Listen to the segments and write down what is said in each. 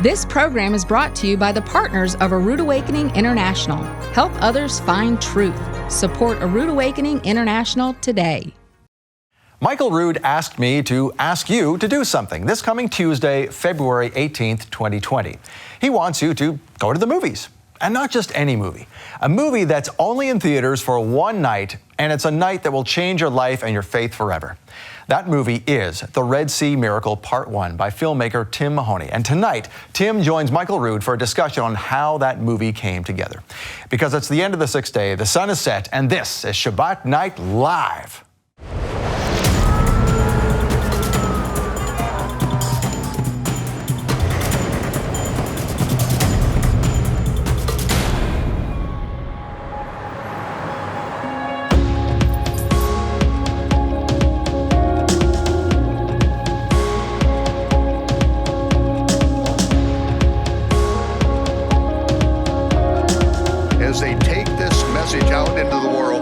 This program is brought to you by the partners of A Rood Awakening International. Help others find truth. Support A Rood Awakening International today. Michael Rood asked me to ask you to do something this coming Tuesday, February 18th, 2020. He wants you to go to the movies. And not just any movie. A movie that's only in theaters for one night, and it's a night that will change your life and your faith forever. That movie is The Red Sea Miracle Part 1 by filmmaker Tim Mahoney. And tonight, Tim joins Michael Rood for a discussion on how that movie came together. Because it's the end of the sixth day, the sun is set, and this is Shabbat Night Live. As they take this message out into the world.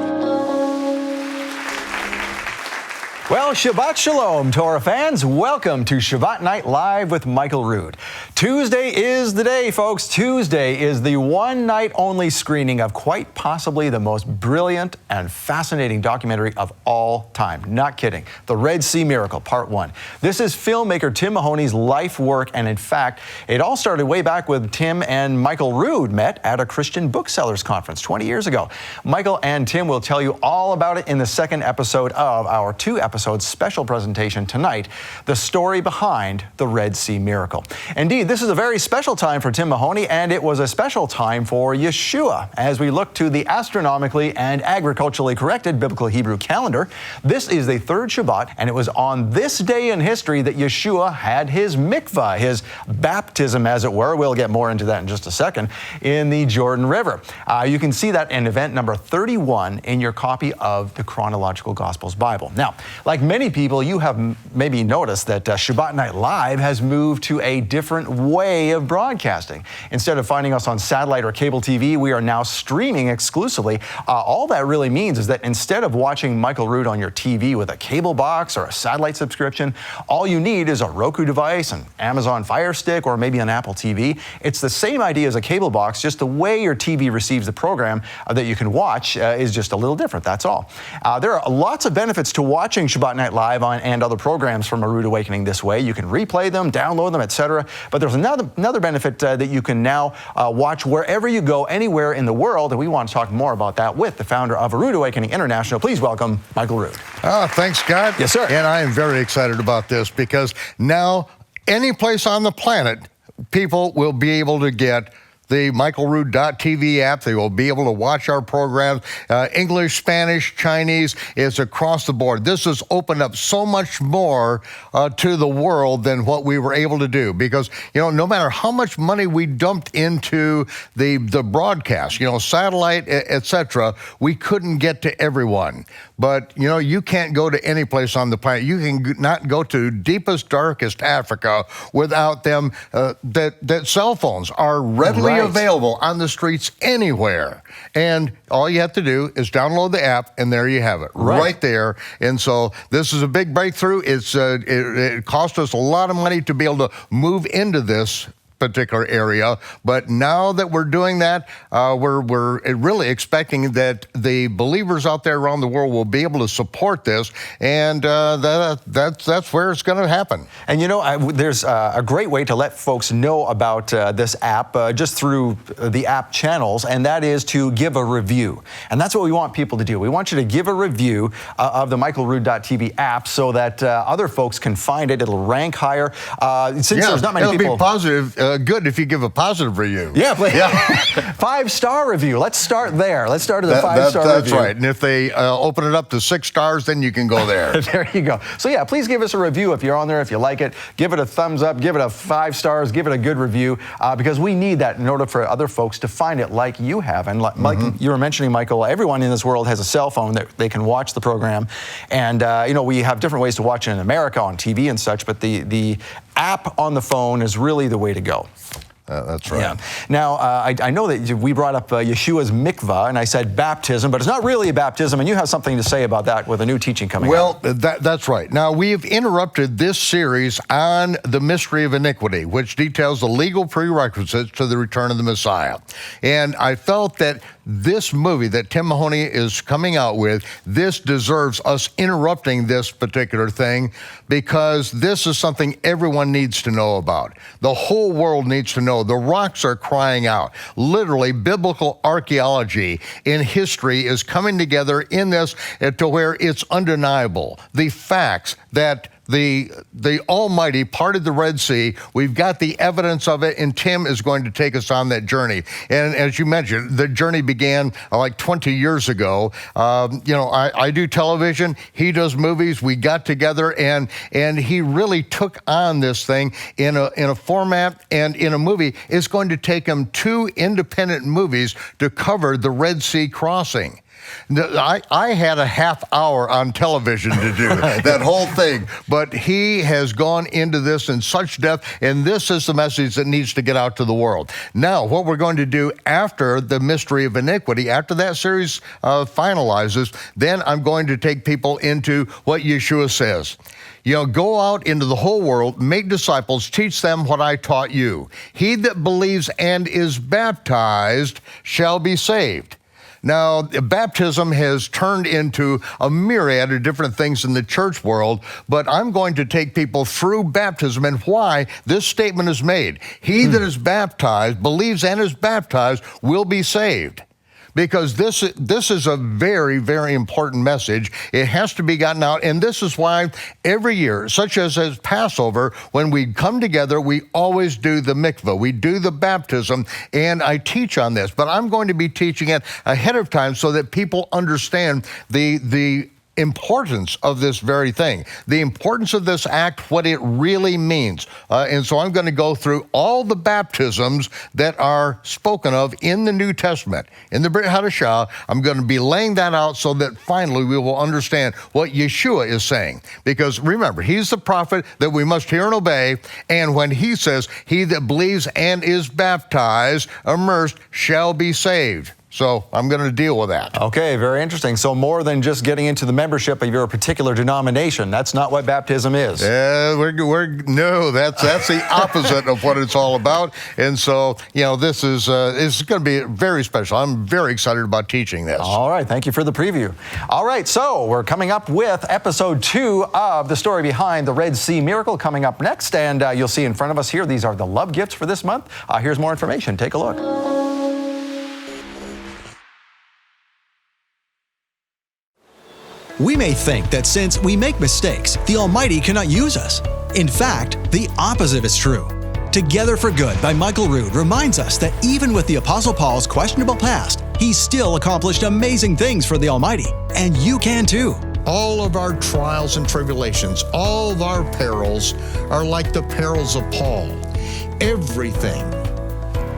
Well, Shabbat Shalom, Torah fans. Welcome to Shabbat Night Live with Michael Rood. Tuesday is the day, folks. Tuesday is the one-night only screening of quite possibly the most brilliant and fascinating documentary of all time. Not kidding. The Red Sea Miracle, Part 1. This is filmmaker Tim Mahoney's life work, and in fact, it all started way back with Tim and Michael Rood met at a Christian booksellers conference 20 years ago. Michael and Tim will tell you all about it in the second episode of our two-episode special presentation tonight, the story behind the Red Sea Miracle. Indeed, this is a very special time for Tim Mahoney, and it was a special time for Yeshua. As we look to the astronomically and agriculturally corrected biblical Hebrew calendar, this is the third Shabbat, and it was on this day in history that Yeshua had his mikvah, his baptism, as it were. We'll get more into that in just a second, in the Jordan River. You can see that in event number 31 in your copy of the Chronological Gospels Bible. Now, like many people, you have maybe noticed that Shabbat Night Live has moved to a different way of broadcasting. Instead of finding us on satellite or cable TV, we are now streaming exclusively. All that really means is that instead of watching Michael Rood on your TV with a cable box or a satellite subscription, all you need is a Roku device, an Amazon Fire Stick, or maybe an Apple TV. It's the same idea as a cable box, just the way your TV receives the program that you can watch is just a little different, that's all. There are lots of benefits to watching Shabbat Night Live and other programs from A Rood Awakening this way. You can replay them, download them, etc. But there's another benefit that you can now watch wherever you go, anywhere in the world, and we want to talk more about that with the founder of A Rood Awakening International. Please welcome Michael Rood. Thanks, Scott. Yes, sir. And I am very excited about this because now any place on the planet, people will be able to get the michaelrood.tv app. They will be able to watch our programs, English, Spanish, Chinese. It's across the board. This has opened up so much more to the world than what we were able to do because, no matter how much money we dumped into the broadcast, satellite, etc., we couldn't get to everyone. But, you can't go to any place on the planet. You can not go to deepest, darkest Africa without them. That cell phones are readily available on the streets anywhere. And all you have to do is download the app, and there you have it, right there. And so this is a big breakthrough. It cost us a lot of money to be able to move into this particular area, but now that we're doing that, we're really expecting that the believers out there around the world will be able to support this, and that's where it's going to happen. And there's a great way to let folks know about this app just through the app channels, and that is to give a review. And that's what we want people to do. We want you to give a review of the michaelrood.tv app so that other folks can find it. It'll rank higher. Since there's not many people. It'll be positive. Good if you give a positive review. Yeah, please. Yeah. 5-star review. Let's start there. Let's start at the 5-star review. That's right. And if they open it up to 6 stars, then you can go there. There you go. So yeah, please give us a review if you're on there, if you like it. Give it a thumbs up, give it a 5 stars, give it a good review, because we need that in order for other folks to find it like you have. And like you were mentioning, Michael, everyone in this world has a cell phone that they can watch the program. And we have different ways to watch it in America on TV and such, but the app on the phone is really the way to go. That's right. Yeah. Now, I know that we brought up Yeshua's mikvah, and I said baptism, but it's not really a baptism, and you have something to say about that with a new teaching coming up. Well, that's right. Now, we've interrupted this series on the mystery of iniquity, which details the legal prerequisites to the return of the Messiah. And I felt that this movie that Tim Mahoney is coming out with, this deserves us interrupting this particular thing, because this is something everyone needs to know about. The whole world needs to know. The rocks are crying out. Literally, biblical archaeology in history is coming together in this to where it's undeniable. The facts that the Almighty parted the Red Sea. We've got the evidence of it, and Tim is going to take us on that journey. And as you mentioned, the journey began like 20 years ago. I do television, he does movies. We got together, and he really took on this thing in a format and in a movie. It's going to take him 2 independent movies to cover the Red Sea crossing. I had a half hour on television to do that whole thing, but he has gone into this in such depth, and this is the message that needs to get out to the world. Now, what we're going to do after the mystery of iniquity, after that series finalizes, then I'm going to take people into what Yeshua says. Go out into the whole world, make disciples, teach them what I taught you. He that believes and is baptized shall be saved. Now, baptism has turned into a myriad of different things in the church world, but I'm going to take people through baptism and why this statement is made. He that is baptized, believes and is baptized, will be saved. Because this is a very, very important message. It has to be gotten out, and this is why every year, such as Passover, when we come together, we always do the mikvah. We do the baptism, and I teach on this. But I'm going to be teaching it ahead of time so that people understand the importance of this very thing, the importance of this act, what it really means. And so I'm going to go through all the baptisms that are spoken of in the New Testament. In the Brit Hadashah, I'm going to be laying that out so that finally we will understand what Yeshua is saying. Because remember, he's the prophet that we must hear and obey. And when he says, he that believes and is baptized, immersed, shall be saved. So I'm going to deal with that. Okay, very interesting. So more than just getting into the membership of your particular denomination. That's not what baptism is. No, that's the opposite of what it's all about. And so, this is going to be very special. I'm very excited about teaching this. All right, thank you for the preview. All right, so we're coming up with episode 2 of the story behind the Red Sea miracle coming up next. And you'll see in front of us here, these are the love gifts for this month. Here's more information. Take a look. We may think that since we make mistakes, the Almighty cannot use us. In fact, the opposite is true. Together for Good by Michael Rood reminds us that even with the Apostle Paul's questionable past, he still accomplished amazing things for the Almighty, and you can too. All of our trials and tribulations, all of our perils are like the perils of Paul.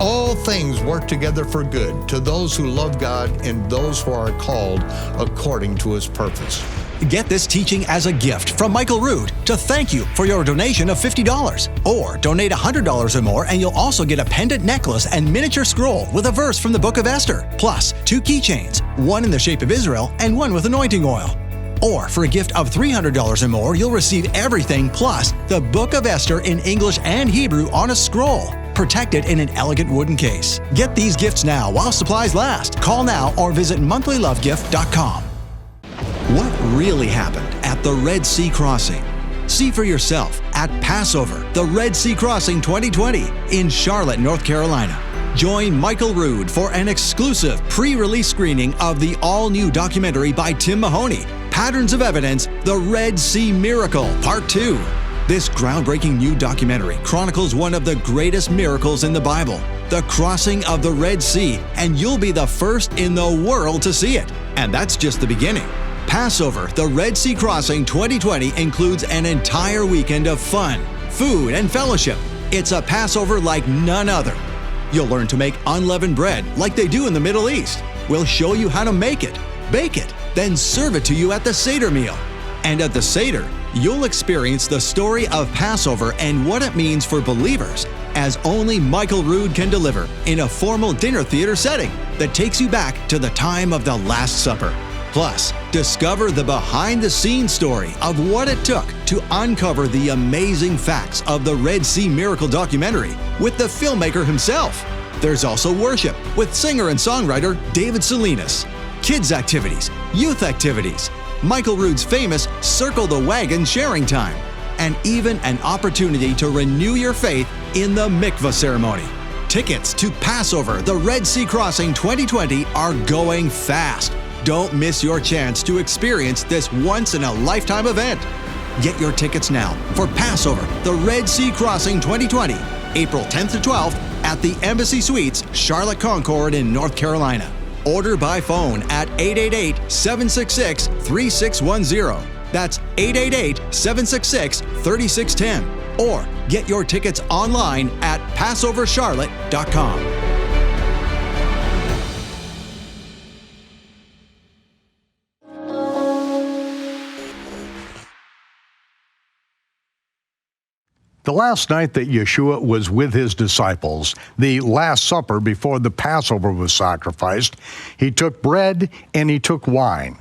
All things work together for good to those who love God and those who are called according to his purpose. Get this teaching as a gift from Michael Rood to thank you for your donation of $50. Or donate $100 or more and you'll also get a pendant necklace and miniature scroll with a verse from the book of Esther, plus 2 keychains, one in the shape of Israel and one with anointing oil. Or for a gift of $300 or more, you'll receive everything plus the book of Esther in English and Hebrew on a scroll, protected in an elegant wooden case. Get these gifts now while supplies last. Call now or visit monthlylovegift.com. What really happened at the Red Sea crossing? See for yourself at Passover, the Red Sea Crossing 2020 in Charlotte, North Carolina. Join Michael Rood for an exclusive pre-release screening of the all-new documentary by Tim Mahoney, Patterns of Evidence, The Red Sea Miracle, Part 2. This groundbreaking new documentary chronicles one of the greatest miracles in the Bible, the crossing of the Red Sea, and you'll be the first in the world to see it. And that's just the beginning. Passover, the Red Sea Crossing 2020 includes an entire weekend of fun, food, and fellowship. It's a Passover like none other. You'll learn to make unleavened bread like they do in the Middle East. We'll show you how to make it, bake it, then serve it to you at the Seder meal. And at the Seder, you'll experience the story of Passover and what it means for believers as only Michael Rood can deliver in a formal dinner theater setting that takes you back to the time of the Last Supper. Plus, discover the behind-the-scenes story of what it took to uncover the amazing facts of the Red Sea Miracle documentary with the filmmaker himself. There's also worship with singer and songwriter David Salinas, kids activities, youth activities, Michael Rood's famous Circle the Wagon sharing time, and even an opportunity to renew your faith in the mikvah ceremony. Tickets to Passover, the Red Sea Crossing 2020 are going fast. Don't miss your chance to experience this once-in-a-lifetime event. Get your tickets now for Passover, the Red Sea Crossing 2020, April 10th to 12th at the Embassy Suites, Charlotte Concord in North Carolina. Order by phone at 888-766-3610. That's 888-766-3610. Or get your tickets online at PassoverCharlotte.com. The last night that Yeshua was with his disciples, the Last Supper before the Passover was sacrificed, he took bread and he took wine.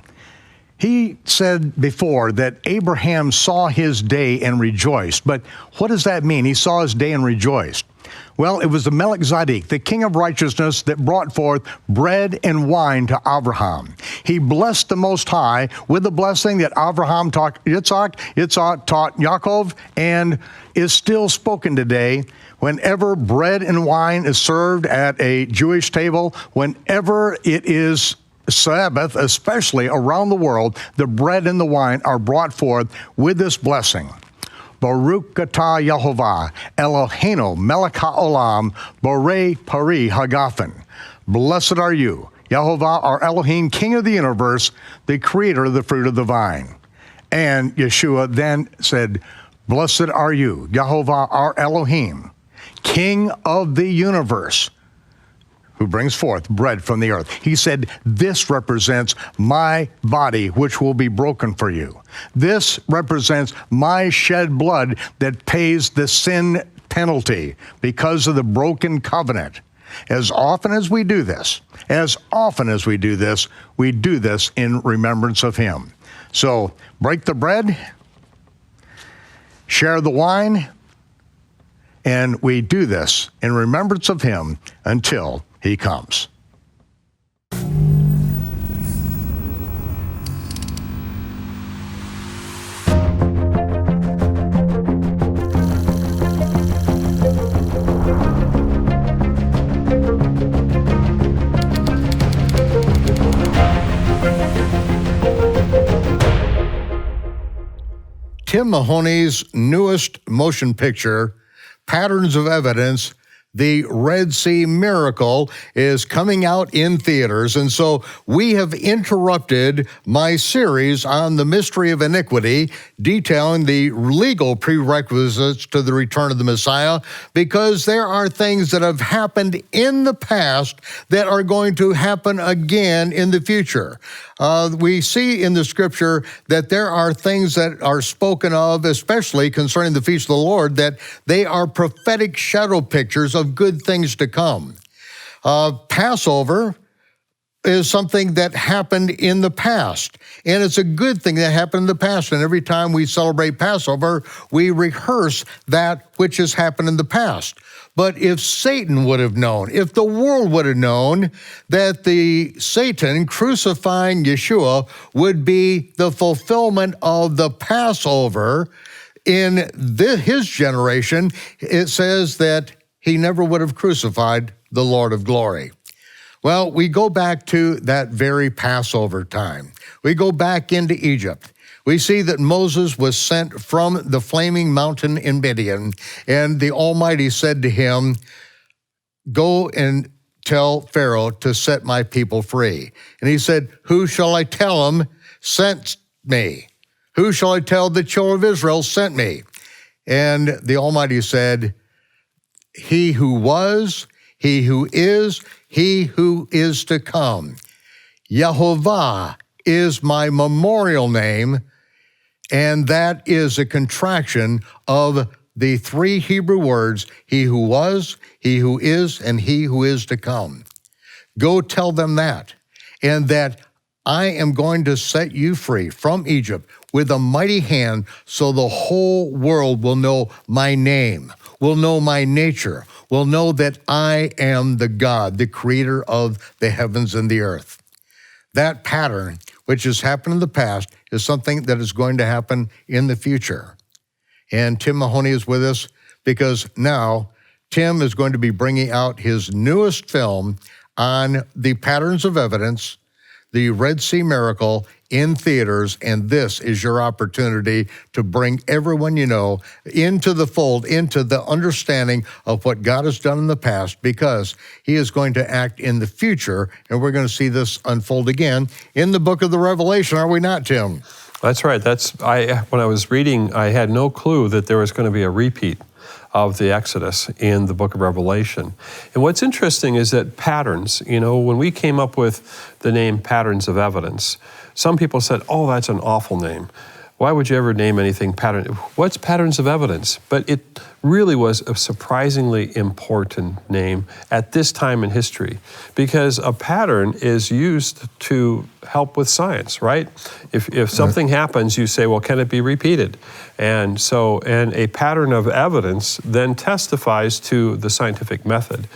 He said before that Abraham saw his day and rejoiced. But what does that mean? He saw his day and rejoiced. Well, it was the Melchizedek, the king of righteousness, that brought forth bread and wine to Abraham. He blessed the Most High with the blessing that Abraham taught Yitzhak, Yitzhak taught Yaakov, and is still spoken today. Whenever bread and wine is served at a Jewish table, whenever it is Sabbath, especially around the world, the bread and the wine are brought forth with this blessing. Baruch atah Yehovah, Eloheinu melech haolam, borei pari hagafen. Blessed are you, Yehovah, our Elohim, King of the universe, the creator of the fruit of the vine. And Yeshua then said, blessed are you, Yehovah, our Elohim, King of the universe, who brings forth bread from the earth. He said, this represents my body, which will be broken for you. This represents my shed blood that pays the sin penalty because of the broken covenant. As often as we do this, we do this in remembrance of him. So break the bread, share the wine, and we do this in remembrance of him until he comes. Tim Mahoney's newest motion picture, Patterns of Evidence, The Red Sea Miracle, is coming out in theaters. And so we have interrupted my series on the mystery of iniquity, detailing the legal prerequisites to the return of the Messiah, because there are things that have happened in the past that are going to happen again in the future. We see in the scripture that there are things that are spoken of, especially concerning the feast of the Lord, that they are prophetic shadow pictures of good things to come. Passover is something that happened in the past, and it's a good thing that happened in the past. And every time we celebrate Passover, we rehearse that which has happened in the past. But if Satan would have known, if the world would have known that the Satan crucifying Yeshua would be the fulfillment of the Passover in his generation, it says that he never would have crucified the Lord of glory. Well, we go back to that very Passover time. We go back into Egypt. We see that Moses was sent from the flaming mountain in Midian, and the Almighty said to him, go and tell Pharaoh to set my people free. And he said, who shall I tell him sent me? Who shall I tell the children of Israel sent me? And the Almighty said, he who was, he who is to come. Yehovah is my memorial name, and that is a contraction of the three Hebrew words, he who was, he who is, and he who is to come. Go tell them that, and that I am going to set you free from Egypt with a mighty hand, so the whole world will know my name, will know my nature, will know that I am the God, the creator of the heavens and the earth. That pattern, which has happened in the past, is something that is going to happen in the future. And Tim Mahoney is with us because now Tim is going to be bringing out his newest film on the patterns of evidence, the Red Sea Miracle, in theaters, and this is your opportunity to bring everyone you know into the fold, into the understanding of what God has done in the past, because he is going to act in the future, and we're going to see this unfold again in the book of the Revelation, are we not, Tim? That's right. When I was reading, I had no clue that there was going to be a repeat of the Exodus in the book of Revelation. And what's interesting is that patterns, when we came up with the name Patterns of Evidence, some people said, oh, that's an awful name. Why would you ever name anything pattern? What's Patterns of Evidence? But it really was a surprisingly important name at this time in history, because a pattern is used to help with science, right? If something happens, you say, well, can it be repeated? And a pattern of evidence then testifies to the scientific method.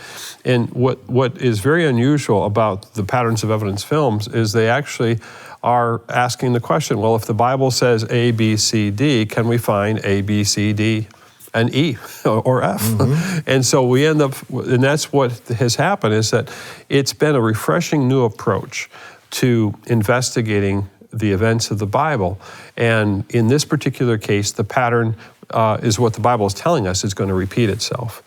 And what is very unusual about the Patterns of Evidence films is they actually are asking the question, well, if the Bible says A, B, C, D, can we find A, B, C, D, and E or F? Mm-hmm. And so we end up, and that's what has happened, is that it's been a refreshing new approach to investigating the events of the Bible. And in this particular case, the pattern is what the Bible is telling us is going to repeat itself.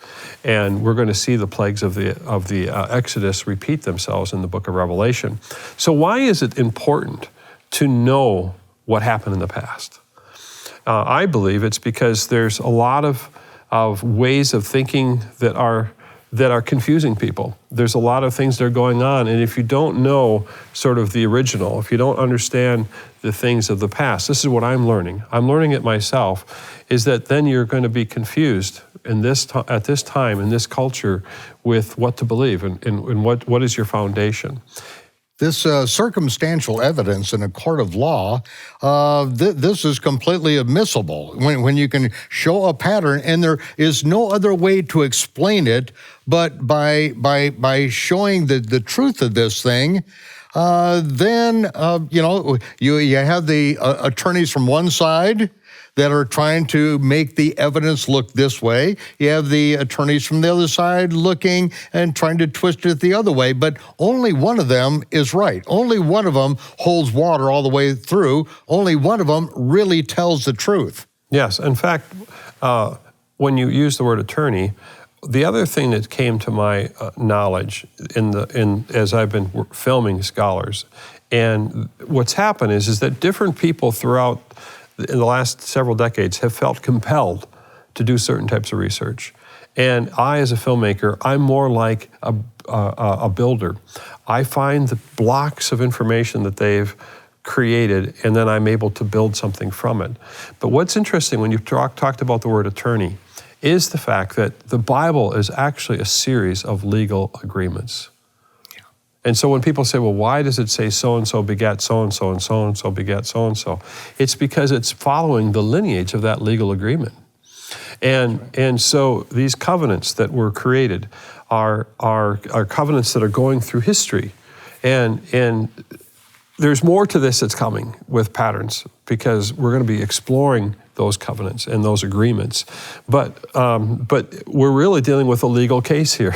And we're going to see the plagues of the Exodus repeat themselves in the book of Revelation. So why is it important to know what happened in the past? I believe it's because there's a lot of ways of thinking that are confusing people. There's a lot of things that are going on, and if you don't know sort of the original, if you don't understand the things of the past, this is what I'm learning it myself, is that then you're going to be confused at this time, in this culture, with what to believe and what is your foundation. This circumstantial evidence in a court of law, this is completely admissible when you can show a pattern, and there is no other way to explain it but by showing the truth of this thing. Then you have the attorneys from one side that are trying to make the evidence look this way. You have the attorneys from the other side looking and trying to twist it the other way, but only one of them is right. Only one of them holds water all the way through. Only one of them really tells the truth. Yes, in fact, when you use the word attorney, the other thing that came to my knowledge as I've been filming scholars, and what's happened is that different people throughout in the last several decades have felt compelled to do certain types of research. And I, as a filmmaker, I'm more like a builder. I find the blocks of information that they've created, and then I'm able to build something from it. But what's interesting when you talked about the word attorney is the fact that the Bible is actually a series of legal agreements. And so when people say, well, why does it say so-and-so begat so-and-so and so-and-so begat so-and-so? It's because it's following the lineage of that legal agreement. And so these covenants that were created are covenants that are going through history. And there's more to this that's coming with patterns, because we're going to be exploring those covenants and those agreements. But we're really dealing with a legal case here,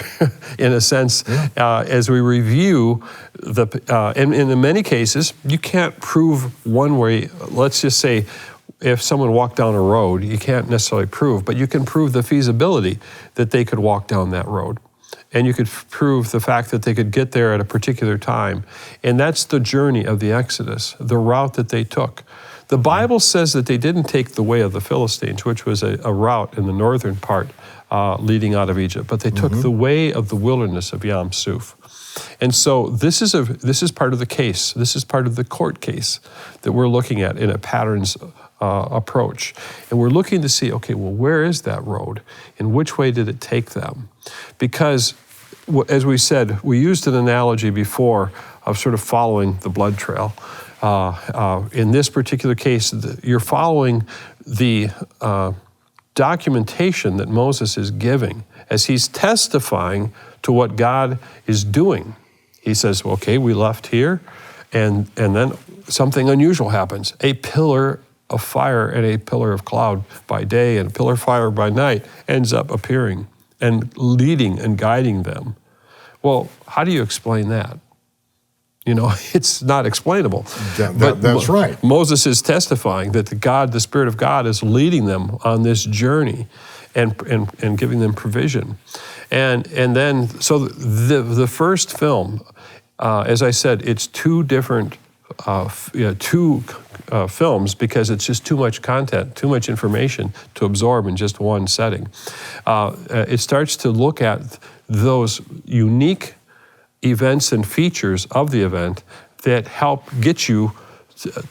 in a sense, as we review and in many cases, you can't prove one way. Let's just say, if someone walked down a road, you can't necessarily prove, but you can prove the feasibility that they could walk down that road. And you could prove the fact that they could get there at a particular time. And that's the journey of the Exodus, the route that they took. The Bible says that they didn't take the way of the Philistines, which was a route in the northern part leading out of Egypt, but they took the way of the wilderness of Yam Suf. And so this is part of the case. This is part of the court case that we're looking at in a patterns approach. And we're looking to see, okay, well, where is that road? And which way did it take them? Because, as we said, we used an analogy before of sort of following the blood trail. In this particular case, you're following the documentation that Moses is giving as he's testifying to what God is doing. He says, okay, we left here, and then something unusual happens. A pillar of fire and a pillar of cloud by day and a pillar of fire by night ends up appearing and leading and guiding them. Well, how do you explain that? You know, it's not explainable. That's right. Moses is testifying that the Spirit of God is leading them on this journey and giving them provision. And then, so the first film, as I said, it's two different films because it's just too much content, too much information to absorb in just one setting. It starts to look at those unique events and features of the event that help get you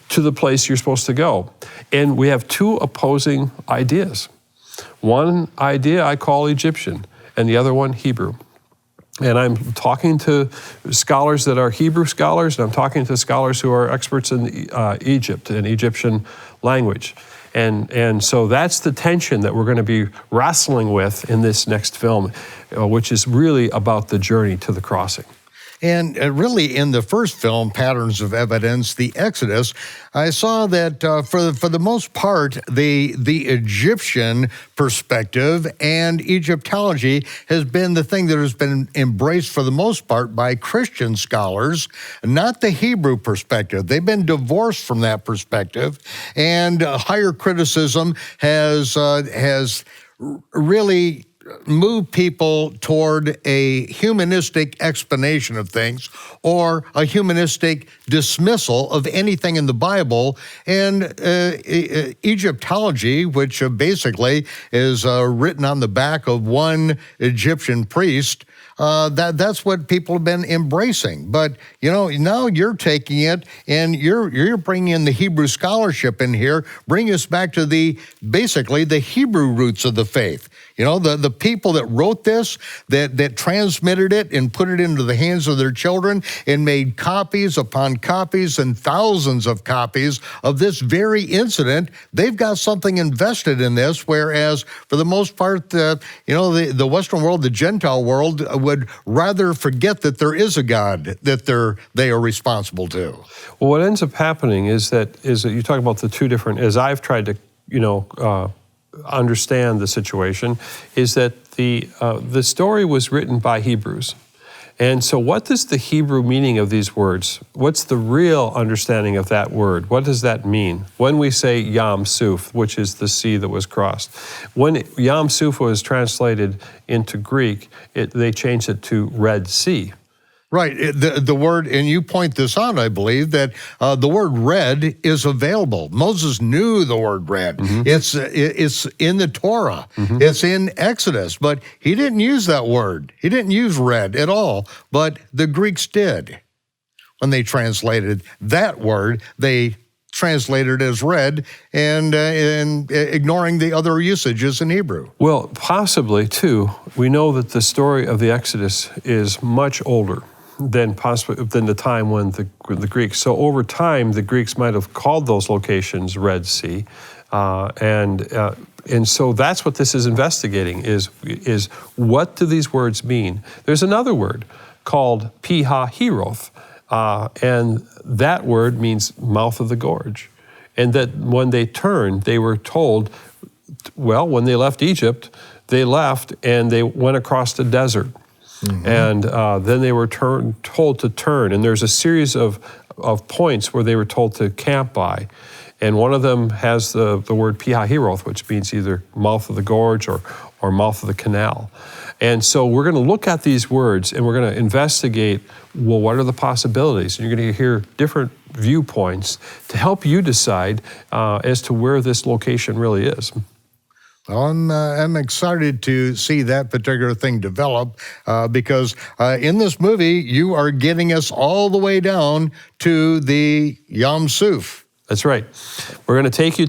to the place you're supposed to go. And we have two opposing ideas. One idea I call Egyptian, and the other one Hebrew. And I'm talking to scholars that are Hebrew scholars, and I'm talking to scholars who are experts in Egypt and Egyptian language. And so that's the tension that we're going to be wrestling with in this next film, which is really about the journey to the crossing. And really, in the first film, Patterns of Evidence, the Exodus, I saw that for the most part, the Egyptian perspective and Egyptology has been the thing that has been embraced for the most part by Christian scholars, not the Hebrew perspective. They've been divorced from that perspective, and higher criticism has really move people toward a humanistic explanation of things or a humanistic dismissal of anything in the Bible. And Egyptology, which basically is written on the back of one Egyptian priest, that's what people have been embracing. But, you know, now you're taking it and you're bringing in the Hebrew scholarship in here, bring us back to basically the Hebrew roots of the faith. You know, the people that wrote this, that transmitted it and put it into the hands of their children and made copies upon copies and thousands of copies of this very incident, they've got something invested in this, whereas for the most part, the Western world, the Gentile world, would rather forget that there is a God that they are responsible to. Well, what ends up happening is that you talk about the two different, as I've tried to, understand the situation, is that the story was written by Hebrews. And so what is the Hebrew meaning of these words? What's the real understanding of that word? What does that mean? When we say Yam Suf, which is the sea that was crossed, when Yam Suf was translated into Greek, they changed it to Red Sea. Right, the word, and you point this out, I believe, that the word red is available. Moses knew the word red. Mm-hmm. It's in the Torah. Mm-hmm. It's in Exodus, but he didn't use that word. He didn't use red at all, but the Greeks did. When they translated that word, they translated as red and ignoring the other usages in Hebrew. Well, possibly, too, we know that the story of the Exodus is much older than the time when the Greeks. So over time, the Greeks might have called those locations Red Sea, and so that's what this is investigating: is what do these words mean? There's another word called Pihahiroth, and that word means mouth of the gorge, and that when they turned, they were told, well, when they left Egypt, they left and they went across the desert. Mm-hmm. And then they were told to turn, and there's a series of points where they were told to camp by, and one of them has the word Pihahiroth, which means either mouth of the gorge or mouth of the canal. And so we're going to look at these words and we're going to investigate, well, what are the possibilities? And you're going to hear different viewpoints to help you decide as to where this location really is. Well, I'm excited to see that particular thing develop because in this movie, you are getting us all the way down to the Yam Suf. That's right. We're going to take you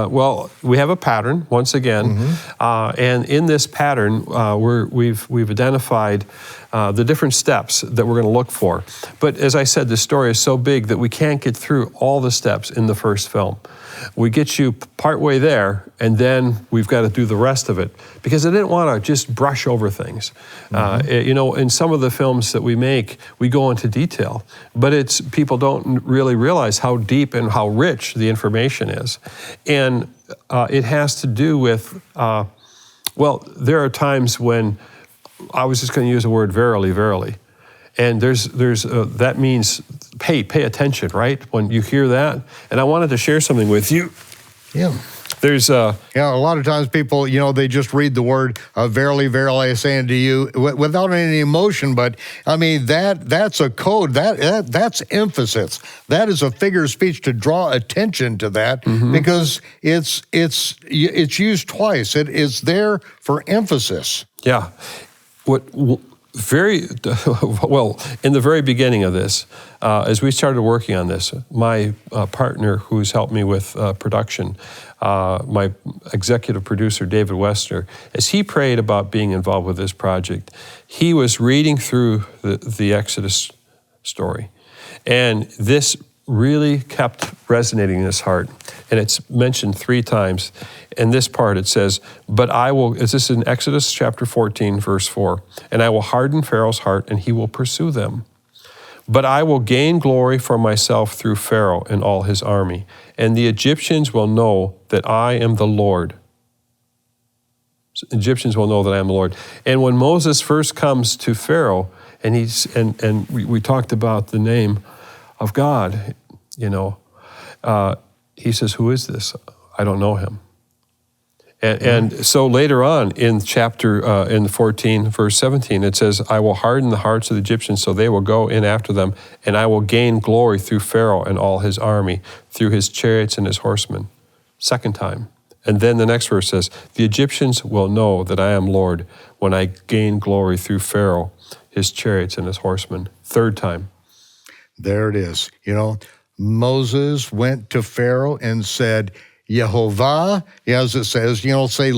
well, we have a pattern once again, and in this pattern, we've identified the different steps that we're going to look for. But as I said, the story is so big that we can't get through all the steps in the first film. We get you partway there, and then we've got to do the rest of it, because I didn't want to just brush over things. In some of the films that we make, we go into detail, but people don't really realize how deep and how rich the information is. And it has to do with, there are times when I was just going to use the word verily, verily. And that means pay attention, right? When you hear that. And I wanted to share something with you. Yeah. There's a lot of times people, they just read the word, verily, verily, I say unto you, without any emotion. But I mean, that's a code. That's emphasis. That is a figure of speech to draw attention to that, because it's used twice. It is there for emphasis. Yeah. In the very beginning of this, as we started working on this, my partner who's helped me with production, my executive producer, David Westner, as he prayed about being involved with this project, he was reading through the Exodus story. And this really kept resonating in his heart. And it's mentioned 3 times. In this part it says, is this in Exodus chapter 14, verse 4? And I will harden Pharaoh's heart, and he will pursue them. But I will gain glory for myself through Pharaoh and all his army, and the Egyptians will know that I am the Lord. Egyptians will know that I am the Lord. And when Moses first comes to Pharaoh, and we talked about the name of God, he says, who is this? I don't know him. And so later on in in 14, verse 17, it says, I will harden the hearts of the Egyptians so they will go in after them, and I will gain glory through Pharaoh and all his army, through his chariots and his horsemen. Second time. And then the next verse says, the Egyptians will know that I am Lord when I gain glory through Pharaoh, his chariots and his horsemen. Third time. There it is. Moses went to Pharaoh and said, Yehovah, as it says, that'll say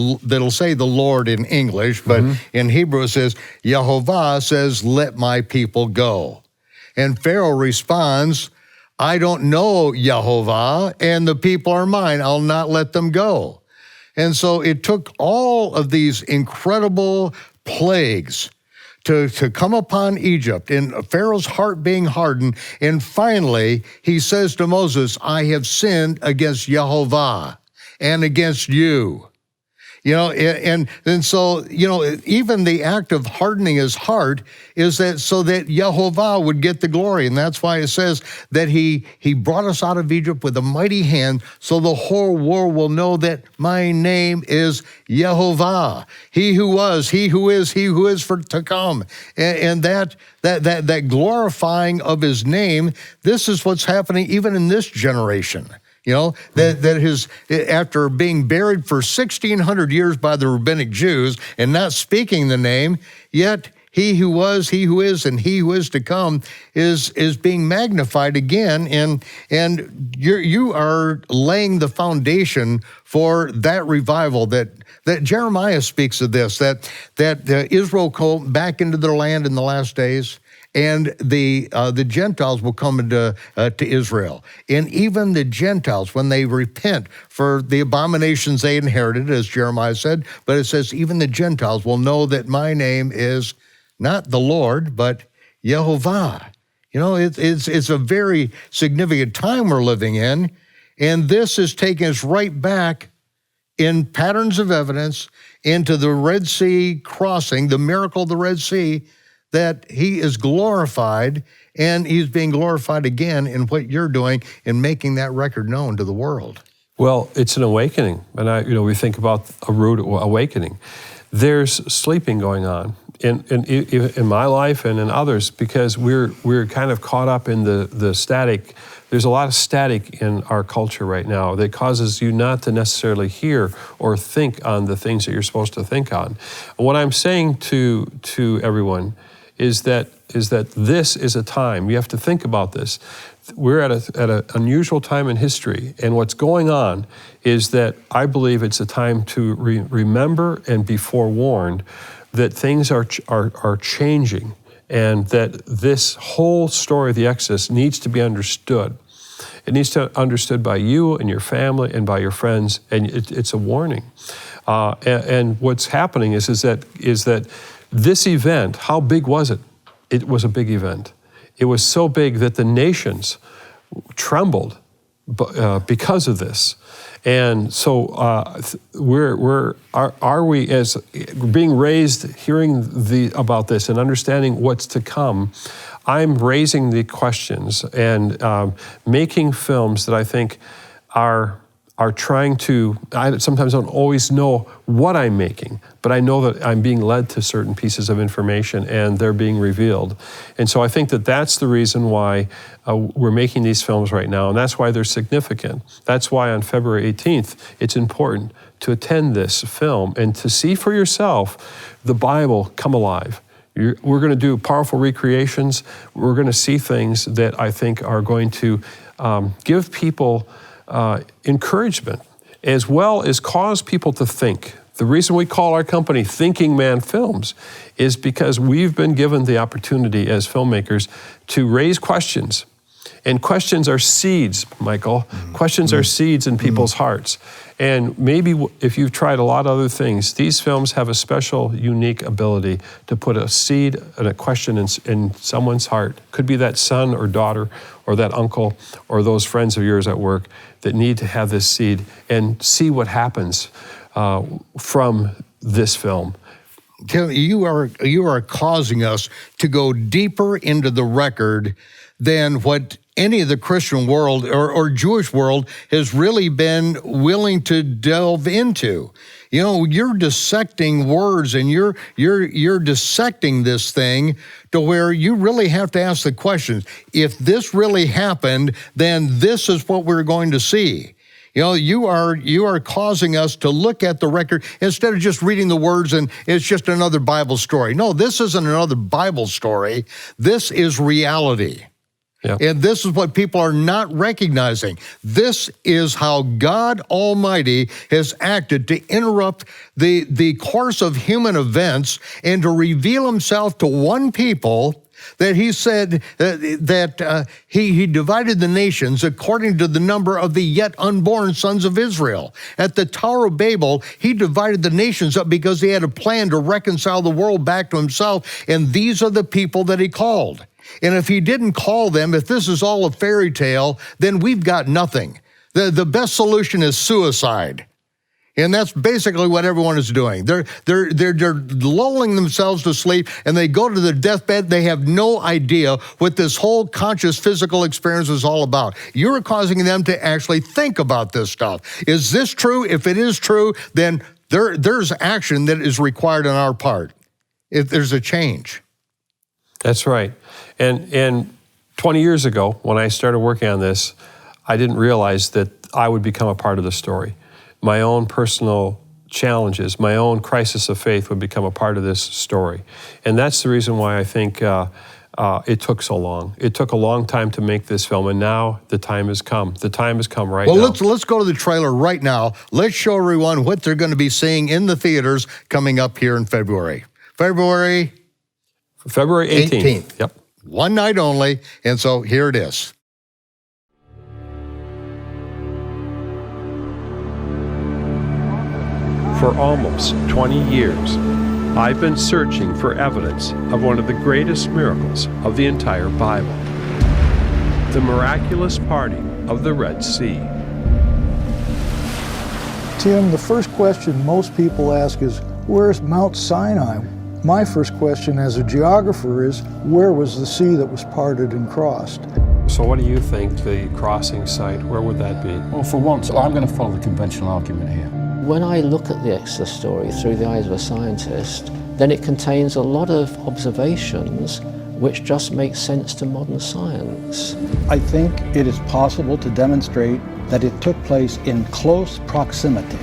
the Lord in English, but in Hebrew it says, Yehovah says, let my people go. And Pharaoh responds, I don't know Yehovah, and the people are mine. I'll not let them go. And so it took all of these incredible plagues to come upon Egypt, and Pharaoh's heart being hardened, and finally he says to Moses, I have sinned against Yehovah and against you. And so, even the act of hardening his heart is that so that Yehovah would get the glory. And that's why it says that he brought us out of Egypt with a mighty hand, so the whole world will know that my name is Yehovah. He who was, he who is to come. And that glorifying of his name, this is what's happening even in this generation. After being buried for 1,600 years by the rabbinic Jews and not speaking the name, yet he who was, he who is, and he who is to come is being magnified again. And you are laying the foundation for that revival that Jeremiah speaks of this, that Israel will come back into their land in the last days. And the Gentiles will come into to Israel. And even the Gentiles, when they repent for the abominations they inherited, as Jeremiah said, but it says even the Gentiles will know that my name is not the Lord, but Yehovah. It's a very significant time we're living in, and this is taking us right back in patterns of evidence into the Red Sea crossing, the miracle of the Red Sea, that he is glorified, and he's being glorified again in what you're doing in making that record known to the world. Well, it's an awakening. And we think about a rude awakening. There's sleeping going on in my life and in others, because we're kind of caught up in the static. There's a lot of static in our culture right now that causes you not to necessarily hear or think on the things that you're supposed to think on. What I'm saying to everyone is that this is a time, you have to think about this. We're at an unusual time in history, and what's going on is that I believe it's a time to remember and be forewarned that things are changing, and that this whole story of the Exodus needs to be understood. It needs to be understood by you and your family and by your friends, and it's a warning. And what's happening is that this event, how big was it? It was a big event. It was so big that the nations trembled because of this. And so are we, as being raised, hearing about this and understanding what's to come, I'm raising the questions and making films that I think are trying to, I sometimes don't always know what I'm making, but I know that I'm being led to certain pieces of information and they're being revealed. And so I think that that's the reason why we're making these films right now, and that's why they're significant. That's why on February 18th, it's important to attend this film and to see for yourself the Bible come alive. We're going to do powerful recreations. We're going to see things that I think are going to give people encouragement, as well as cause people to think. The reason we call our company Thinking Man Films is because we've been given the opportunity as filmmakers to raise questions. And questions are seeds, Michael. Questions are seeds in people's hearts. And maybe if you've tried a lot of other things, these films have a special, unique ability to put a seed and a question in someone's heart. Could be that son or daughter or that uncle or those friends of yours at work that need to have this seed and see what happens from this film. Tim, you are causing us to go deeper into the record than what any of the Christian world or Jewish world has really been willing to delve into. You know, you're dissecting words and you're dissecting this thing to where you really have to ask the questions. If this really happened, then this is what we're going to see. You know, you are causing us to look at the record instead of just reading the words and it's just another Bible story. No, this isn't another Bible story. This is reality. Yeah. And this is what people are not recognizing. This is how God Almighty has acted to interrupt the course of human events and to reveal himself to one people, that he said that he divided the nations according to the number of the yet unborn sons of Israel. At the Tower of Babel, he divided the nations up because he had a plan to reconcile the world back to himself, and these are the people that he called. And if he didn't call them, if this is all a fairy tale, then we've got nothing. The best solution is suicide. And that's basically what everyone is doing. They're lulling themselves to sleep, and they go to their deathbed. They have no idea what this whole conscious physical experience is all about. You're causing them to actually think about this stuff. Is this true? If it is true, then there's action that is required on our part. If there's a change. That's right. And 20 years ago, when I started working on this, I didn't realize that I would become a part of the story. My own personal challenges, my own crisis of faith would become a part of this story. And that's the reason why I think it took so long. It took a long time to make this film, and now the time has come. The time has come right now. Well, let's go to the trailer right now. Let's show everyone what they're going to be seeing in the theaters coming up here in February. February 18th. Yep. One night only, and so here it is. For almost 20 years, I've been searching for evidence of one of the greatest miracles of the entire Bible, the miraculous parting of the Red Sea. Tim, the first question most people ask is, where's Mount Sinai? My first question as a geographer is, where was the sea that was parted and crossed? So what do you think the crossing site, where would that be? Well, for once, I'm going to follow the conventional argument here. When I look at the Exodus story through the eyes of a scientist, then it contains a lot of observations which just make sense to modern science. I think it is possible to demonstrate that it took place in close proximity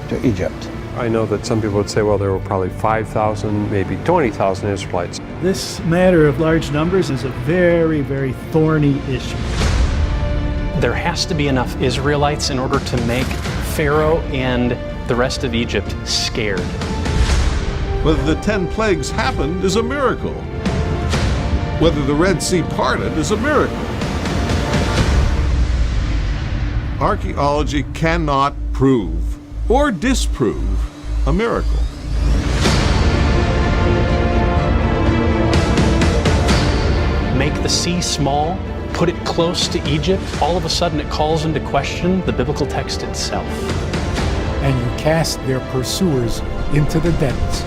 to Egypt. I know that some people would say, well, there were probably 5,000, maybe 20,000 Israelites. This matter of large numbers is a very, very thorny issue. There has to be enough Israelites in order to make Pharaoh and the rest of Egypt scared. Whether the 10 plagues happened is a miracle. Whether the Red Sea parted is a miracle. Archaeology cannot prove or disprove a miracle. Make the sea small, put it close to Egypt, all of a sudden it calls into question the biblical text itself. And you cast their pursuers into the depths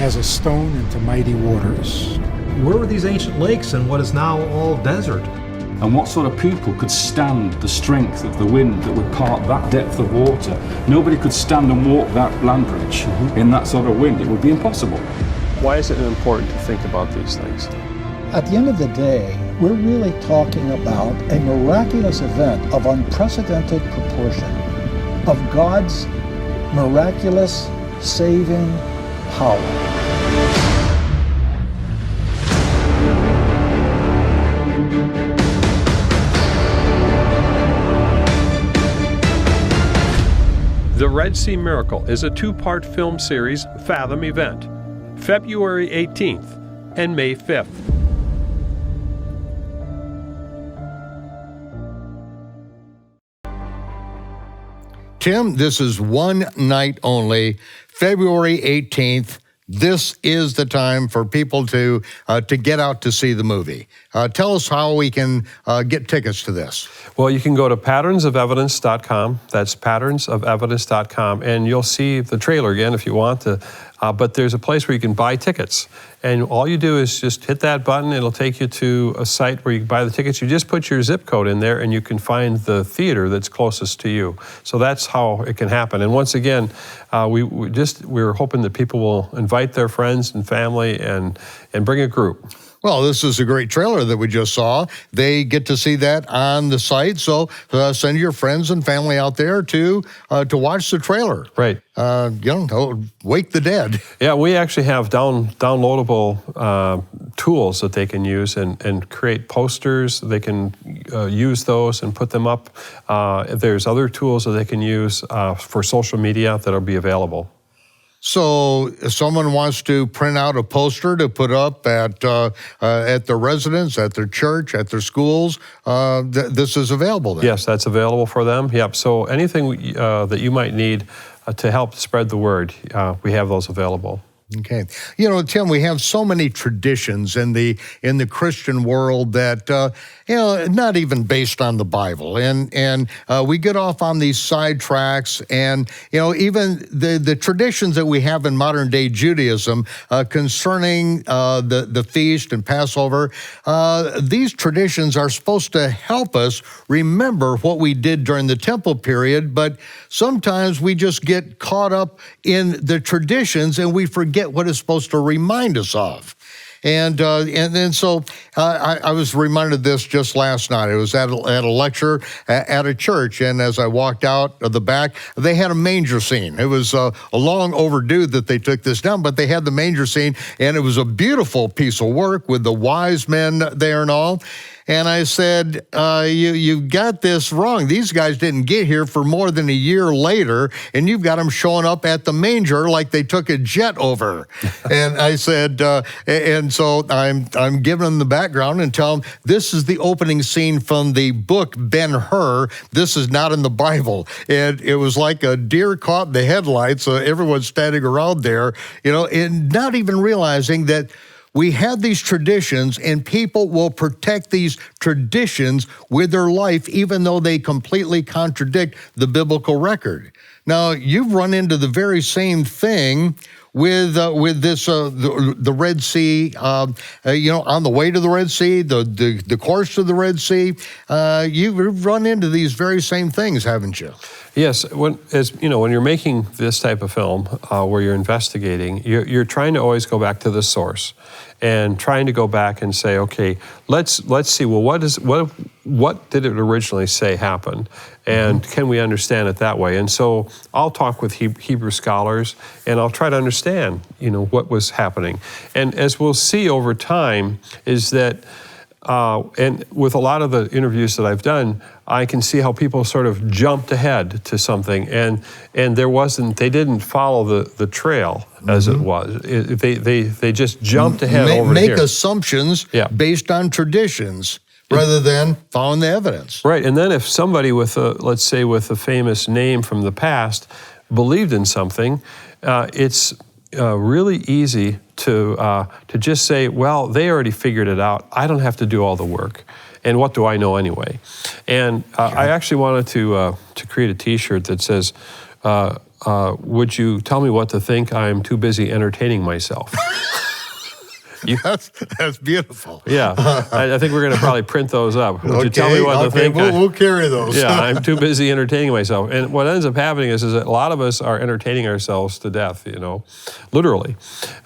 as a stone into mighty waters. Where were these ancient lakes and what is now all desert? And what sort of people could stand the strength of the wind that would part that depth of water? Nobody could stand and walk that land bridge in that sort of wind. It would be impossible. Why is it important to think about these things? At the end of the day, we're really talking about a miraculous event of unprecedented proportion, of God's miraculous saving power. The Red Sea Miracle is a two-part film series Fathom event, February 18th and May 5th. Tim, this is one night only, February 18th. This is the time for people to get out to see the movie. Tell us how we can get tickets to this. Well, you can go to patternsofevidence.com. That's patternsofevidence.com, and you'll see the trailer again if you want to. But there's a place where you can buy tickets. And all you do is just hit that button. It'll take you to a site where you can buy the tickets. You just put your zip code in there and you can find the theater that's closest to you. So that's how it can happen. And once again, we're hoping that people will invite their friends and family and bring a group. Well, this is a great trailer that we just saw. They get to see that on the site, so send your friends and family out there to watch the trailer. Right. Wake the dead. Yeah, we actually have downloadable tools that they can use and create posters. They can use those and put them up. There's other tools that they can use for social media that'll be available. So if someone wants to print out a poster to put up at their residence, at their church, at their schools, this is available then? Yes, that's available for them. Yep. So anything that you might need to help spread the word, we have those available. Okay. Tim, we have so many traditions in the Christian world that, not even based on the Bible. And we get off on these sidetracks and, even the traditions that we have in modern day Judaism concerning the feast and Passover, these traditions are supposed to help us remember what we did during the temple period, but sometimes we just get caught up in the traditions and we forget what it's supposed to remind us of. And so I was reminded of this just last night. It was at a lecture at a church, and as I walked out of the back, they had a manger scene. It was a long overdue that they took this down, but they had the manger scene, and it was a beautiful piece of work with the wise men there and all. And I said, you got this wrong. These guys didn't get here for more than a year later, and you've got them showing up at the manger like they took a jet over. And I said, and so I'm giving them the background and tell them, this is the opening scene from the book Ben-Hur. This is not in the Bible. And it was like a deer caught in the headlights. Everyone's standing around there, and not even realizing that we have these traditions, and people will protect these traditions with their life, even though they completely contradict the biblical record. Now, you've run into the very same thing with this the Red Sea. On the way to the Red Sea, the course to the Red Sea. You've run into these very same things, haven't you? Yes, when you're making this type of film where you're investigating, you're trying to always go back to the source, and trying to go back and say, okay, let's see. Well, what did it originally say happened, and can we understand it that way? And so I'll talk with Hebrew scholars, and I'll try to understand, what was happening. And as we'll see over time, is that, and with a lot of the interviews that I've done, I can see how people sort of jumped ahead to something, and they didn't follow the trail as it was. They just jumped ahead over make here. Assumptions based on traditions rather than following the evidence. Right, and then if somebody with a famous name from the past believed in something, it's really easy to just say, well, they already figured it out. I don't have to do all the work. And what do I know anyway? And I actually wanted to create a T-shirt that says, would you tell me what to think? I'm too busy entertaining myself. That's beautiful. Yeah, I think we're going to probably print those up. Would you tell me what to think? We'll carry those. Yeah, I'm too busy entertaining myself. And what ends up happening is that a lot of us are entertaining ourselves to death, literally.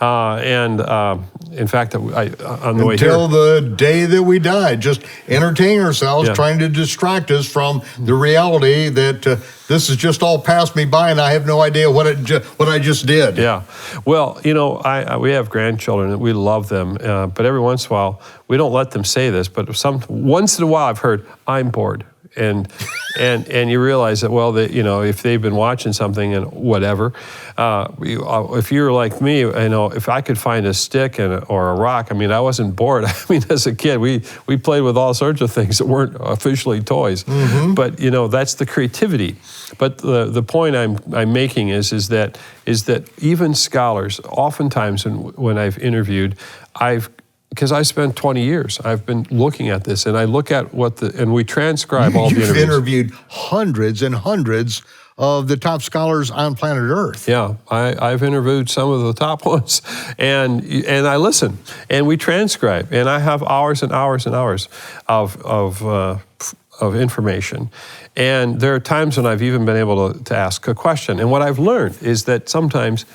In fact, on the way here, until the day that we die, just entertaining ourselves, trying to distract us from the reality that this has just all passed me by, and I have no idea what I just did. Yeah. Well, we have grandchildren, and we love them, but every once in a while, we don't let them say this, but once in a while I've heard, I'm bored. And you realize that, well, if they've been watching something and whatever, if you're like me, if I could find a stick or a rock, I wasn't bored. As a kid, we played with all sorts of things that weren't officially toys. Mm-hmm. But that's the creativity. But the point I'm making is that even scholars, oftentimes when I've interviewed, because I spent 20 years, I've been looking at this, and I look at and we transcribe all the interviews. You've interviewed hundreds and hundreds of the top scholars on planet Earth. Yeah, I've interviewed some of the top ones, and I listen, and we transcribe, and I have hours and hours and hours of information. And there are times when I've even been able to ask a question. And what I've learned is that sometimes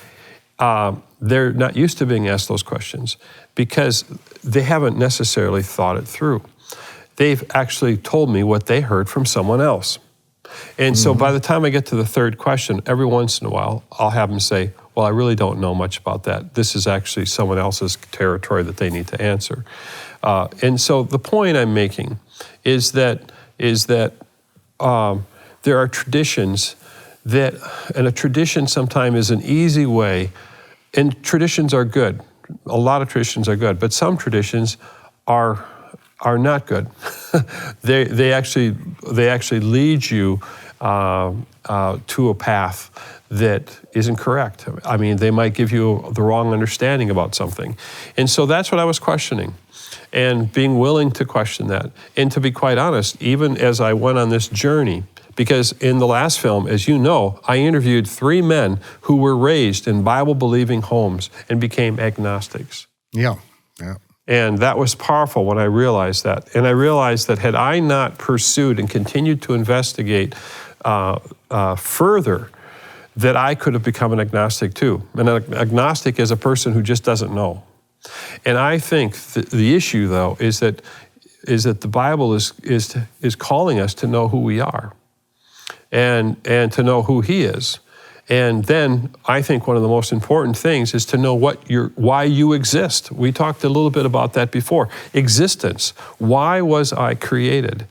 they're not used to being asked those questions because they haven't necessarily thought it through. They've actually told me what they heard from someone else. And so by the time I get to the third question, every once in a while, I'll have them say, well, I really don't know much about that. This is actually someone else's territory that they need to answer. And so the point I'm making is that there are traditions and a tradition sometimes is an easy way, and traditions are good. A lot of traditions are good, but some traditions are not good. they actually lead you to a path that isn't correct. They might give you the wrong understanding about something. And so that's what I was questioning, and being willing to question that. And to be quite honest, even as I went on this journey, because in the last film, as you know, I interviewed 3 men who were raised in Bible-believing homes and became agnostics. Yeah. And that was powerful when I realized that. And I realized that had I not pursued and continued to investigate further, that I could have become an agnostic too. And an agnostic is a person who just doesn't know. And I think the issue, though, is that the Bible is calling us to know who we are. And to know who He is. And then I think one of the most important things is to know why you exist. We talked a little bit about that before. Existence. Why was I created?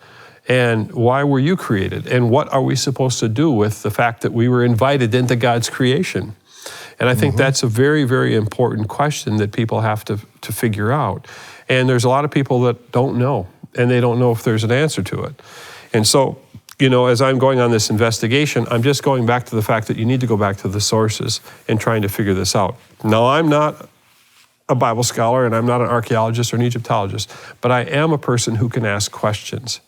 And why were you created? And what are we supposed to do with the fact that we were invited into God's creation? And I think that's a very, very important question that people have to figure out. And there's a lot of people that don't know, and they don't know if there's an answer to it. And so, as I'm going on this investigation, I'm just going back to the fact that you need to go back to the sources and trying to figure this out. Now, I'm not a Bible scholar, and I'm not an archaeologist or an Egyptologist, but I am a person who can ask questions.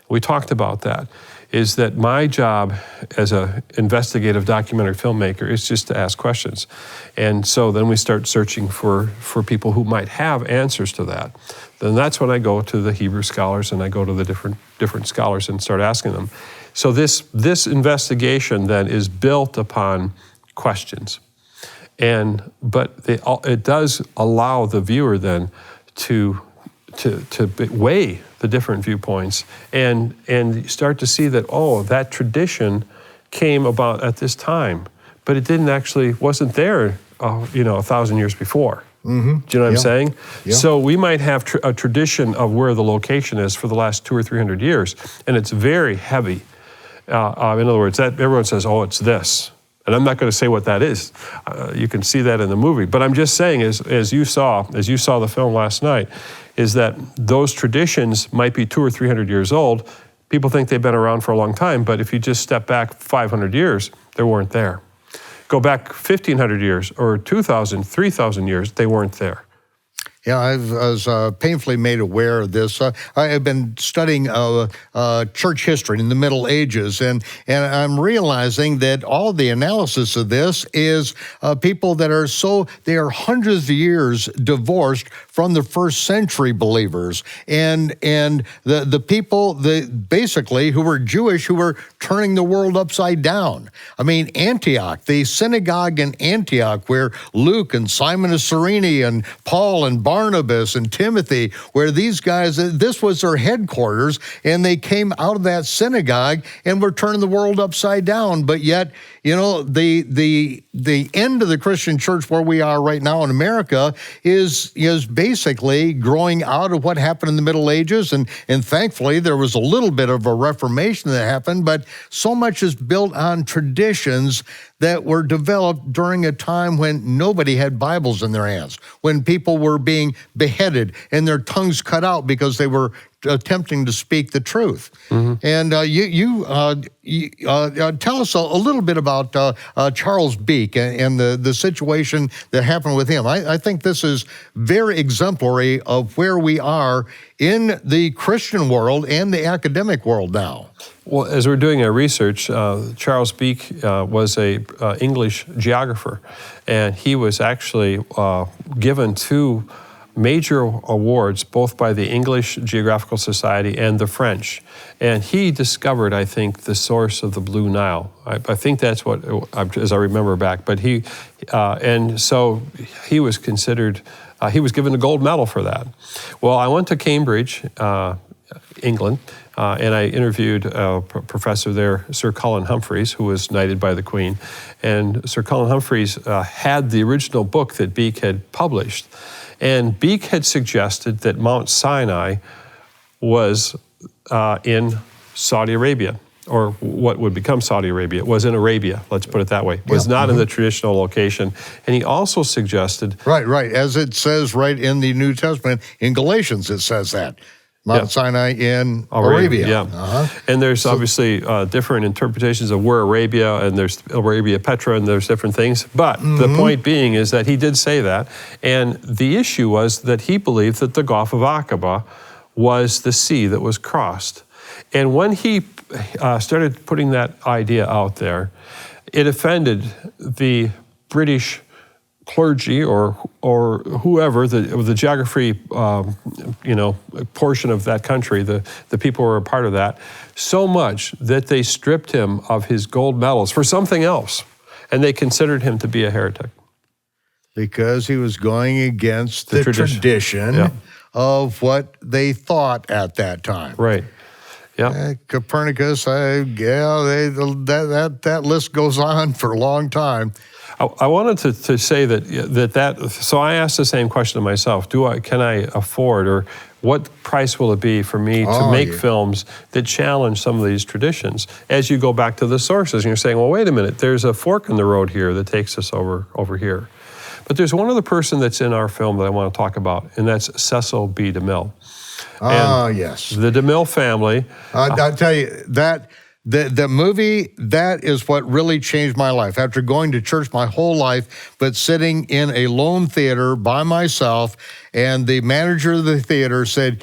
We talked about that, is that my job as an investigative documentary filmmaker is just to ask questions. And so then we start searching for people who might have answers to that. Then that's when I go to the Hebrew scholars and I go to the different scholars and start asking them. So this investigation then is built upon questions. But it does allow the viewer then to weigh the different viewpoints and start to see that, that tradition came about at this time, but it wasn't there, 1,000 years before. Mm-hmm. Do you know what I'm saying? Yeah. So we might have a tradition of where the location is for the last 200 or 300 years, and it's very heavy. In other words, that everyone says, it's this. And I'm not going to say what that is. You can see that in the movie. But I'm just saying, as you saw the film last night, is that those traditions might be 200 or 300 years old. People think they've been around for a long time, but if you just step back 500 years, they weren't there. Go back 1,500 years or 2,000, 3,000 years, they weren't there. Yeah, I was painfully made aware of this. I have been studying church history in the Middle Ages, and I'm realizing that all the analysis of this is people that they are hundreds of years divorced from the first century believers, and the people basically who were Jewish who were turning the world upside down. I mean, Antioch, the synagogue in Antioch, where Luke and Simon of Cyrene and Paul and Barnabas and Timothy, where these guys, this was their headquarters, and they came out of that synagogue and were turning the world upside down. But yet, the end of the Christian church where we are right now in America is basically growing out of what happened in the Middle Ages, and thankfully there was a little bit of a reformation that happened, but so much is built on traditions that were developed during a time when nobody had Bibles in their hands, when people were being beheaded and their tongues cut out because they were attempting to speak the truth. Mm-hmm. And tell us a little bit about Charles Beek and the situation that happened with him. I think this is very exemplary of where we are in the Christian world and the academic world now. Well, as we're doing our research, Charles Beek was an English geographer, and he was actually given 2 major awards, both by the English Geographical Society and the French. And he discovered, I think, the source of the Blue Nile. I think that's what, as I remember back, but and so he was considered, he was given a gold medal for that. Well, I went to Cambridge, England, and I interviewed a professor there, Sir Colin Humphreys, who was knighted by the Queen. And Sir Colin Humphreys had the original book that Beek had published. And Beek had suggested that Mount Sinai was in Saudi Arabia, or what would become Saudi Arabia. It was in Arabia, let's put it that way. It was not in the traditional location. And he also suggested... Right. As it says right in the New Testament, in Galatians it says that. Mount Sinai in Arabia. Yeah. Uh-huh. And there's obviously different interpretations of where Arabia, and there's Arabia Petra, and there's different things. But the point being is that he did say that. And the issue was that he believed that the Gulf of Aqaba was the sea that was crossed. And when he started putting that idea out there, it offended the British clergy or whoever, the geography, portion of that country, the people who were a part of that, so much that they stripped him of his gold medals for something else, and they considered him to be a heretic. Because he was going against the tradition of what they thought at that time. Right. Yeah. Copernicus, that list goes on for a long time. I wanted to say that so I asked the same question to myself, can I afford, or what price will it be for me to make films that challenge some of these traditions? As you go back to the sources and you're saying, well, wait a minute, there's a fork in the road here that takes us over here. But there's one other person that's in our film that I want to talk about, and that's Cecil B. DeMille. Yes. The DeMille family. I'll tell you, the movie, that is what really changed my life. After going to church my whole life, but sitting in a lone theater by myself, and the manager of the theater said,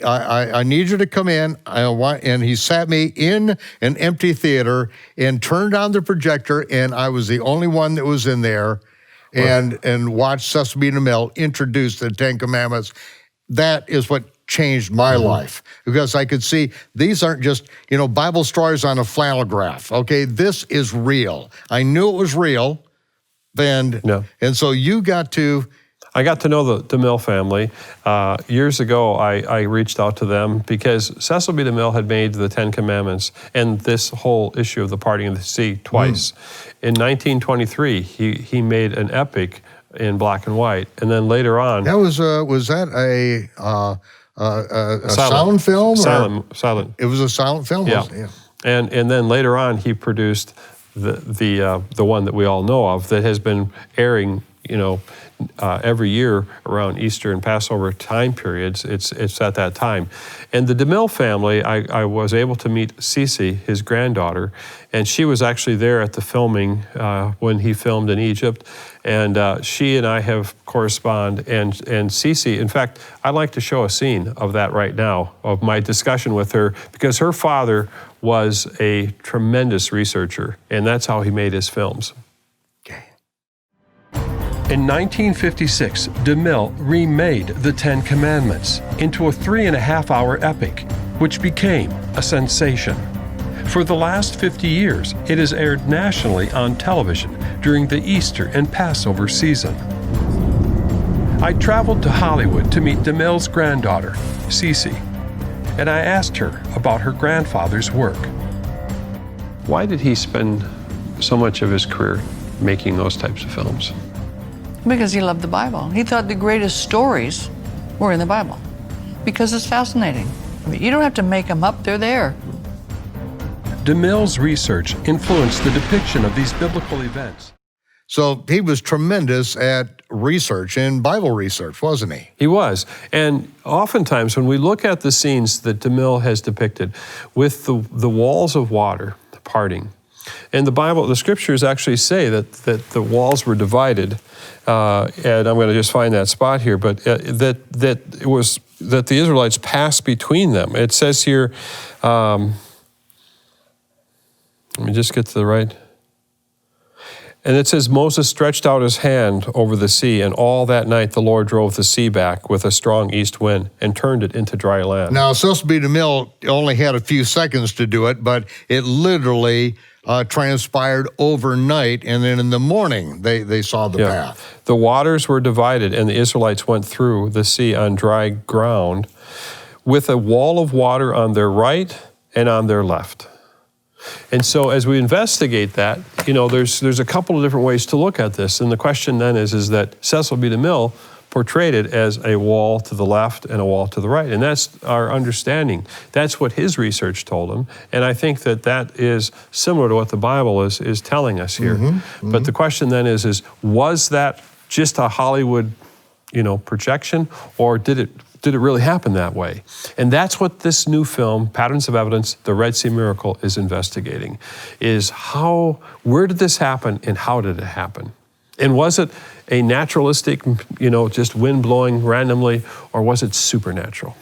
I need you to come in. And he sat me in an empty theater and turned on the projector, and I was the only one that was in there, and watched Cecil B. DeMille introduce the 10 Commandments. That is what changed my life, because I could see these aren't just, Bible stories on a flannel graph. Okay, this is real. I knew it was real, and so you got to I got to know the DeMille family. Years ago, I reached out to them because Cecil B. DeMille had made the Ten Commandments and this whole issue of the parting of the sea twice. In 1923, he made an epic in black and white, and then later on... That was that a sound film? Silent. It was a silent film? Yeah. And then later on, he produced the one that we all know of that has been airing, every year around Easter and Passover time periods. It's at that time. And the DeMille family, I was able to meet Cece, his granddaughter, and she was actually there at the filming when he filmed in Egypt. And she and I have corresponded, and Cece, in fact, I'd like to show a scene of that right now, of my discussion with her, because her father was a tremendous researcher, and that's how he made his films. In 1956, DeMille remade the Ten Commandments into a 3.5-hour epic, which became a sensation. For the last 50 years, it has aired nationally on television during the Easter and Passover season. I traveled to Hollywood to meet DeMille's granddaughter, Cece, and I asked her about her grandfather's work. Why did he spend so much of his career making those types of films? Because he loved the Bible. He thought the greatest stories were in the Bible because it's fascinating. I mean, you don't have to make them up, they're there. DeMille's research influenced the depiction of these biblical events. So he was tremendous at research and Bible research, wasn't he? He was. And oftentimes when we look at the scenes that DeMille has depicted with the walls of water parting, and the scriptures actually say that the walls were divided, and I'm going to just find that spot here, but that the Israelites passed between them. It says here, let me just get to the right. And it says, Moses stretched out his hand over the sea, and all that night the Lord drove the sea back with a strong east wind and turned it into dry land. Now, Cecil B. DeMille only had a few seconds to do it, but it literally transpired overnight, and then in the morning they saw the path. The waters were divided, and the Israelites went through the sea on dry ground with a wall of water on their right and on their left. And so as we investigate that, there's a couple of different ways to look at this. And the question then is that Cecil B. DeMille portrayed it as a wall to the left and a wall to the right. And that's our understanding. That's what his research told him. And I think that is similar to what the Bible is telling us here. But the question then is was that just a Hollywood, projection, or did it really happen that way? And that's what this new film, Patterns of Evidence, The Red Sea Miracle, is investigating, is where did this happen and how did it happen? And was it a naturalistic, just wind blowing randomly, or was it supernatural?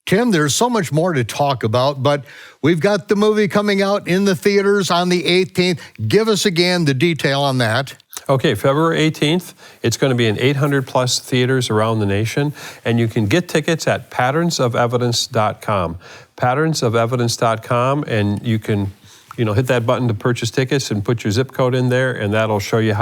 Tim, there's so much more to talk about, but we've got the movie coming out in the theaters on the 18th. Give us again the detail on that. Okay, February 18th, it's going to be in 800+ theaters around the nation, and you can get tickets at patternsofevidence.com. Patternsofevidence.com, and you can hit that button to purchase tickets and put your zip code in there, and that'll show you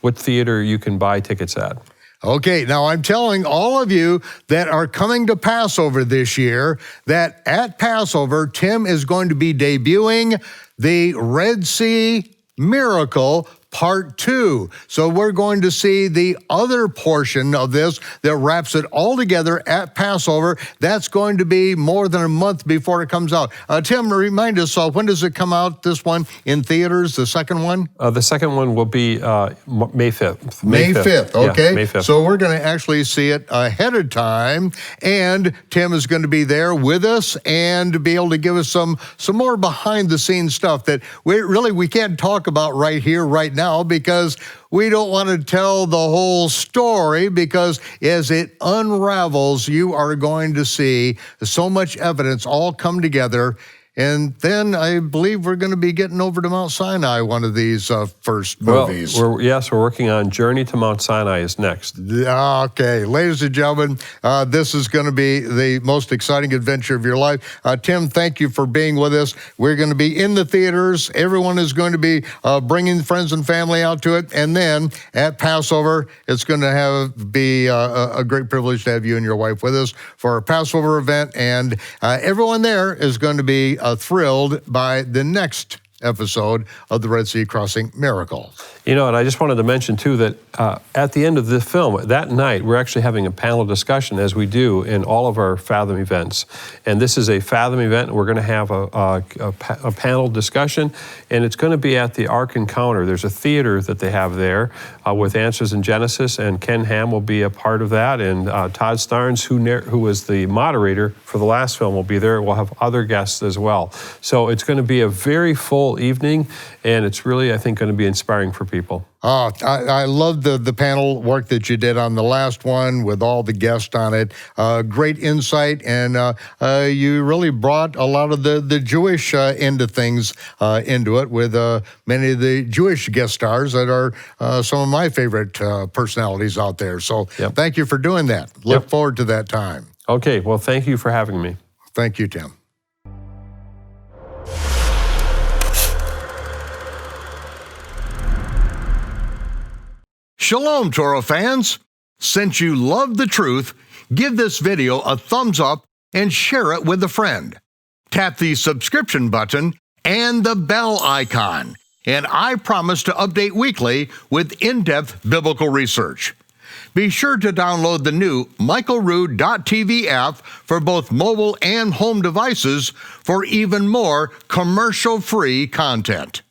what theater you can buy tickets at. Okay, now I'm telling all of you that are coming to Passover this year that at Passover, Tim is going to be debuting the Red Sea Miracle Part 2. So we're going to see the other portion of this that wraps it all together at Passover. That's going to be more than a month before it comes out. Tim, remind us, when does it come out, this one, in theaters, the second one? The second one will be May 5th. May 5th, okay. Yeah, May 5th. So we're going to actually see it ahead of time, and Tim is going to be there with us and be able to give us some more behind-the-scenes stuff that we can't talk about right here, right now, because we don't want to tell the whole story, because as it unravels, you are going to see so much evidence all come together. And then I believe we're going to be getting over to Mount Sinai, one of these first movies. Well, we're working on Journey to Mount Sinai is next. Okay, ladies and gentlemen, this is going to be the most exciting adventure of your life. Tim, thank you for being with us. We're going to be in the theaters. Everyone is going to be bringing friends and family out to it. And then at Passover, it's going to be a great privilege to have you and your wife with us for our Passover event. And everyone there is going to be thrilled by the next episode of the Red Sea Crossing Miracle. You know, and I just wanted to mention, too, that at the end of the film, that night, we're actually having a panel discussion, as we do in all of our Fathom events. And this is a Fathom event. We're going to have a panel discussion, and it's going to be at the Ark Encounter. There's a theater that they have there with Answers in Genesis, and Ken Ham will be a part of that, and Todd Starnes, who was the moderator for the last film, will be there. We'll have other guests as well. So it's going to be a very full evening, and it's really, I think, going to be inspiring for people. I love the panel work that you did on the last one with all the guests on it. Great insight, and you really brought a lot of the Jewish end of things into it with many of the Jewish guest stars that are some of my favorite personalities out there. So Thank you for doing that. Look forward to that time. Okay, well, thank you for having me. Thank you, Tim. Shalom, Torah fans. Since you love the truth, give this video a thumbs up and share it with a friend. Tap the subscription button and the bell icon, and I promise to update weekly with in-depth biblical research. Be sure to download the new michaelrood.tv app for both mobile and home devices for even more commercial-free content.